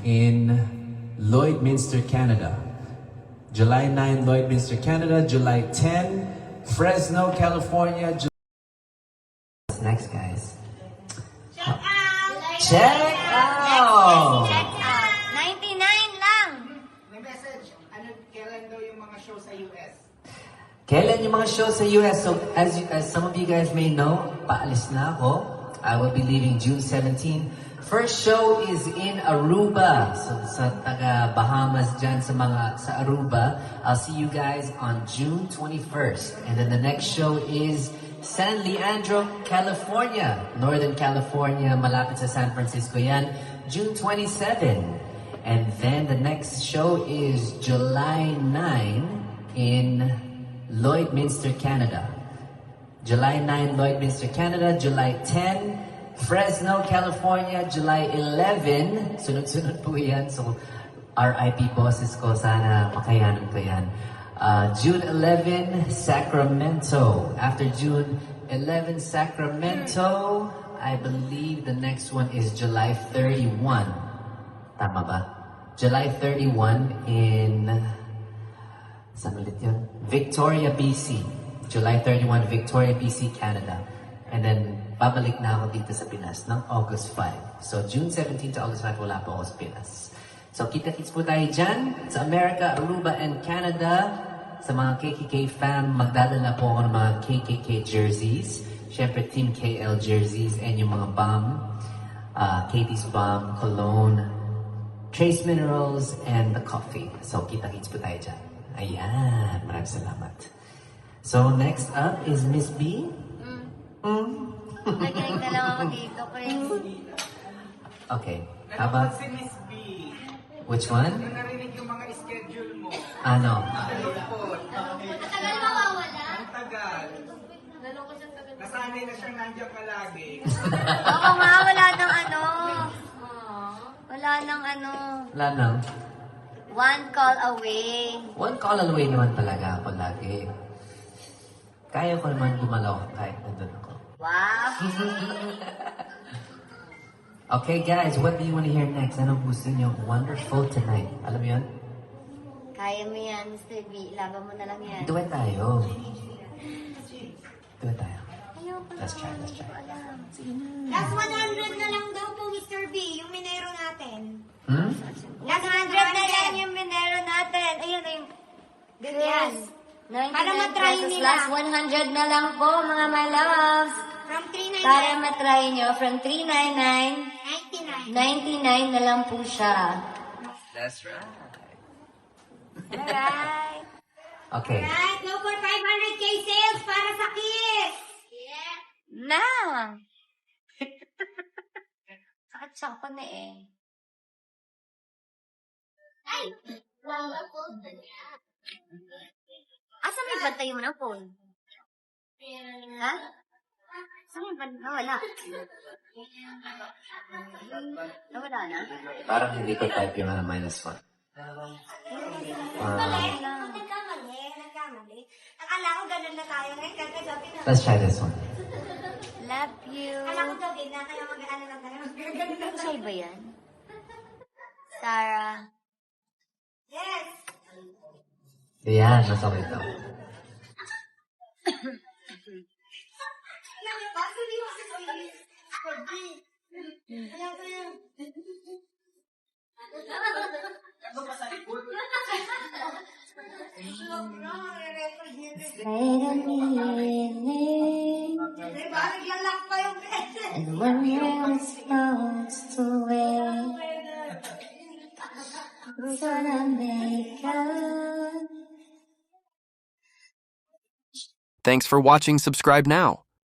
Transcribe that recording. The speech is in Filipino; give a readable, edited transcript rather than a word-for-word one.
in Lloydminster, Canada. July 9, Lloydminster, Canada. July 10, Fresno, California. What's next, guys? Check out! Check out! Check out! 99 lang! May message, kailan daw yung mga show sa US? Kailan yung mga shows sa US? So, as some of you guys may know, paalis na ako. I will be leaving June 17. First show is in Aruba. So, sa taga Bahamas dyan sa Aruba. I'll see you guys on June 21st. And then the next show is San Leandro, California. Northern California, malapit sa San Francisco yan. June 27. And then the next show is July 9 in Lloydminster, Canada. July 9, Lloydminster, Canada. July 10, Fresno, California. July 11, sunod-sunod po yan. So, RIP bosses ko, sana makayanan ko yan. June 11, Sacramento. After June 11, Sacramento, I believe the next one is July 31. Tama ba? July 31 in... Saan ulit yun? Victoria, BC. July 31, Victoria, BC, Canada. And then, babalik na ako dito sa Pinas ng August 5. So, June 17 to August 5, wala po ako sa Pinas. So, kita-kits po tayo dyan sa America, Aruba, and Canada. Sa mga KKK fam, magdadala po ako ng mga KKK jerseys. Siyempre, Team KL jerseys and yung mga bomb. Katie's Bomb, Cologne, Trace Minerals, and the coffee. So, kita-kits po tayo dyan. Ayan, maraming salamat. So, next up is Miss B. Nagaling na lang ako dito, Chris. Okay, how about... Si Miss B, Which one? nung narinig yung mga schedule mo, Ano? nalungkot. Matagal mawawala? Ang tagal. Nasanay na siya nandiyan palagi. Oo nga, wala nang ano. Wala nang ano. Wala nang. One call away. One call away naman talaga ako lagi. Kaya ko naman gumalaw kahit nandun ako. Wow. Okay guys, what do you want to hear next? Anong gusto niyo? Wonderful Tonight. Alam mo yun? Kaya mo yan, Mr. B. Laban mo na lang yan. Duet tayo. Duet tayo. Ayoko na. Let's try, let's try. Alam. Sige na. Last 100 na lang daw po, Mr. B, yung minero natin. Hmm? Last 100 na lang yung minero natin. Ayun, ayun. Yes. 99 Para matry pesos. nila. Last 100 na lang po, mga my loves. From Para 399, matry nyo, from 399, 99. 99 na lang po siya. That's right. Alright. Okay. Right, go for 500k sales para sa Kiss. Yeah. Na! Sakit-sakit ko na eh. Ay, wala po na niya. Asa may bantay mo ng phone? Ha? Saan may bantay? Wala. Wala na? Parang hindi ko type yung -1. Nagkamali. Akala ko ganun na tayo ngayon. Kagabi na. Let's try this one. Love you. Akala ko gabi na. Kaya mag-ano lang tayo. Ano sa'yo ba yan? Sarah. Yes. Yan, nasa ko ito. Alam mo ba? Sabi mo sa Kiss. Alam ko yun. Wait a minute. Diba? Naglalak pa yung beses. And when we're supposed to wait, who's gonna make us? Thanks for watching. Subscribe now.